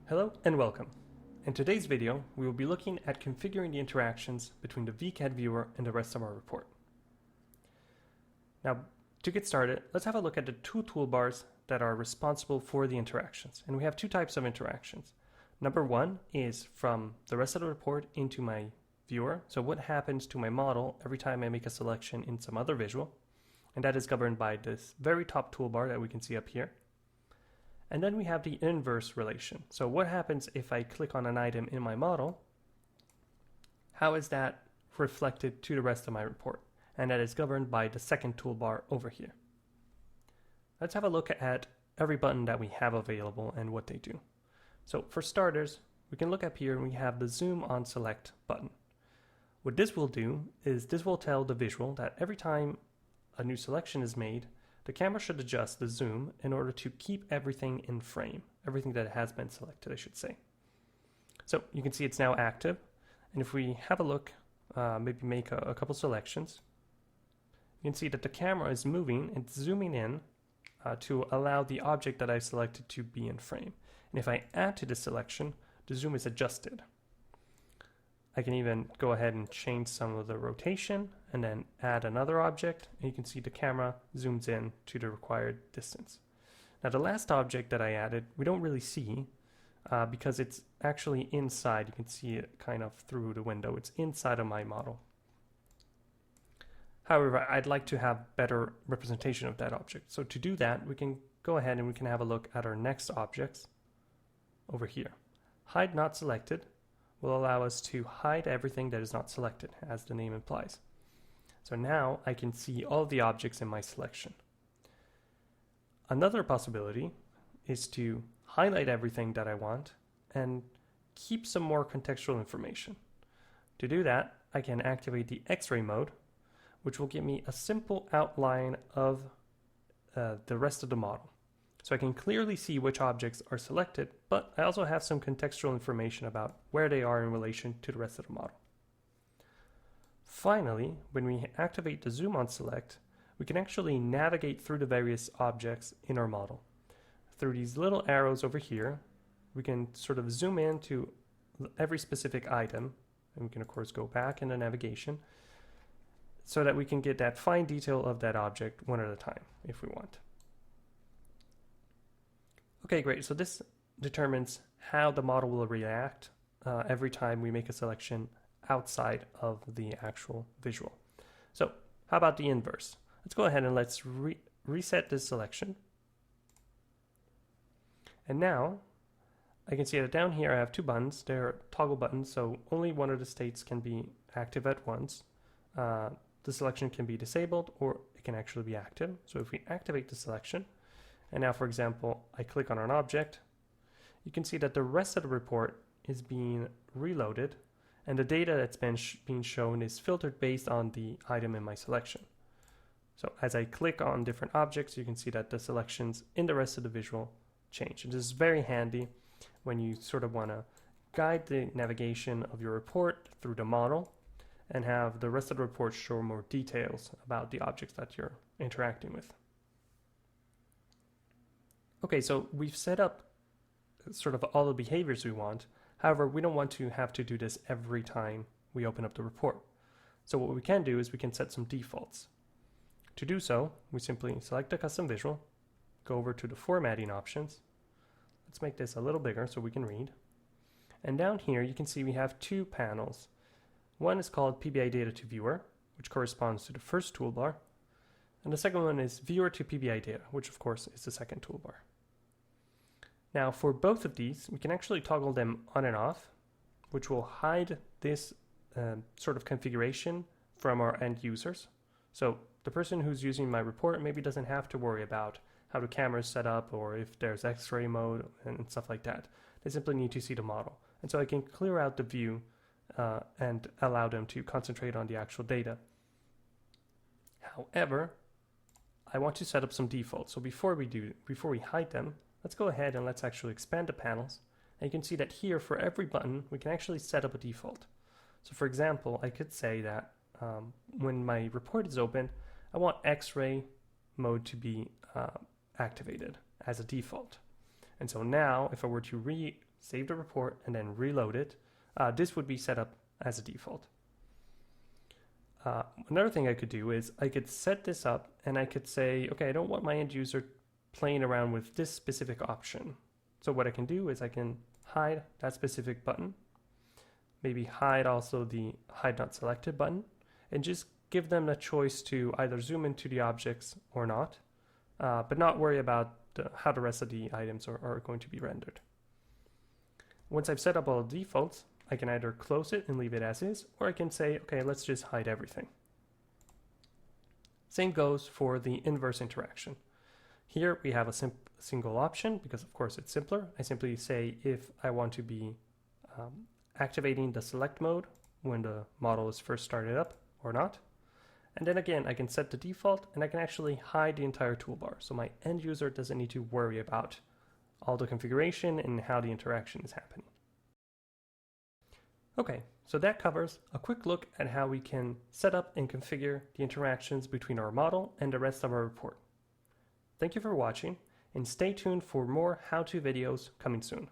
Hello and welcome. In today's video, we will be looking at configuring the interactions between the Vcad viewer and the rest of our report. Now, to get started, let's have a look at the two toolbars that are responsible for the interactions. And we have two types of interactions. Number one is from the rest of the report into my viewer. So what happens to my model every time I make a selection in some other visual. And that is governed by this very top toolbar that we can see up here. And then we have the inverse relation. So what happens if I click on an item in my model? How is that reflected to the rest of my report? And that is governed by the second toolbar over here. Let's have a look at every button that we have available and what they do. So for starters, we can look up here and we have the zoom on select button. What this will do is this will tell the visual that every time a new selection is made, the camera should adjust the zoom in order to keep everything in frame, everything that has been selected, I should say. So you can see it's now active. And if we have a look, maybe make a couple selections, you can see that the camera is moving and zooming in to allow the object that I selected to be in frame. And if I add to the selection, the zoom is adjusted. I can even go ahead and change some of the rotation and then add another object, and you can see the camera zooms in to the required distance. Now the last object that I added, we don't really see because it's actually inside. You can see it kind of through the window. It's inside of my model. However, I'd like to have better representation of that object. So to do that, we can go ahead and we can have a look at our next objects over here. Hide not selected will allow us to hide everything that is not selected, as the name implies. So now I can see all the objects in my selection. Another possibility is to highlight everything that I want and keep some more contextual information. To do that, I can activate the X-ray mode, which will give me a simple outline of the rest of the model. So I can clearly see which objects are selected, but I also have some contextual information about where they are in relation to the rest of the model. Finally, when we activate the zoom on select, we can actually navigate through the various objects in our model. Through these little arrows over here, we can sort of zoom in to every specific item, and we can of course go back in the navigation so that we can get that fine detail of that object one at a time if we want. Okay, great. So this determines how the model will react every time we make a selection outside of the actual visual. So how about the inverse? Let's go ahead and let's reset this selection. And now I can see that down here I have two buttons. They're toggle buttons, so only one of the states can be active at once. The selection can be disabled or it can actually be active. So if we activate the selection, and now, for example, I click on an object, you can see that the rest of the report is being reloaded, and the data that's being shown is filtered based on the item in my selection. So as I click on different objects, you can see that the selections in the rest of the visual change. And this is very handy when you sort of want to guide the navigation of your report through the model and have the rest of the report show more details about the objects that you're interacting with. Okay, so we've set up sort of all the behaviors we want. However, we don't want to have to do this every time we open up the report. So what we can do is we can set some defaults. To do so, we simply select a custom visual, go over to the formatting options. Let's make this a little bigger so we can read. And down here, you can see we have two panels. One is called PBI data to viewer, which corresponds to the first toolbar. And the second one is viewer to PBI data, which of course is the second toolbar. Now for both of these, we can actually toggle them on and off, which will hide this sort of configuration from our end users. So the person who's using my report maybe doesn't have to worry about how the camera is set up or if there's X-ray mode and stuff like that. They simply need to see the model. And so I can clear out the view and allow them to concentrate on the actual data. However, I want to set up some defaults. So before we hide them, let's go ahead and let's actually expand the panels. And you can see that here for every button, we can actually set up a default. So for example, I could say that when my report is open, I want X-ray mode to be activated as a default. And so now if I were to save the report, and then reload it, this would be set up as a default. Another thing I could do is I could set this up and I could say, okay, I don't want my end user playing around with this specific option. So what I can do is I can hide that specific button, maybe hide also the hide not selected button, and just give them a choice to either zoom into the objects or not, but not worry about how the rest of the items are going to be rendered. Once I've set up all the defaults, I can either close it and leave it as is, or I can say, okay, let's just hide everything. Same goes for the inverse interaction. Here we have a single option because of course it's simpler. I simply say if I want to be activating the select mode when the model is first started up or not. And then again, I can set the default and I can actually hide the entire toolbar. So my end user doesn't need to worry about all the configuration and how the interaction is happening. Okay, so that covers a quick look at how we can set up and configure the interactions between our model and the rest of our report. Thank you for watching, and stay tuned for more how-to videos coming soon.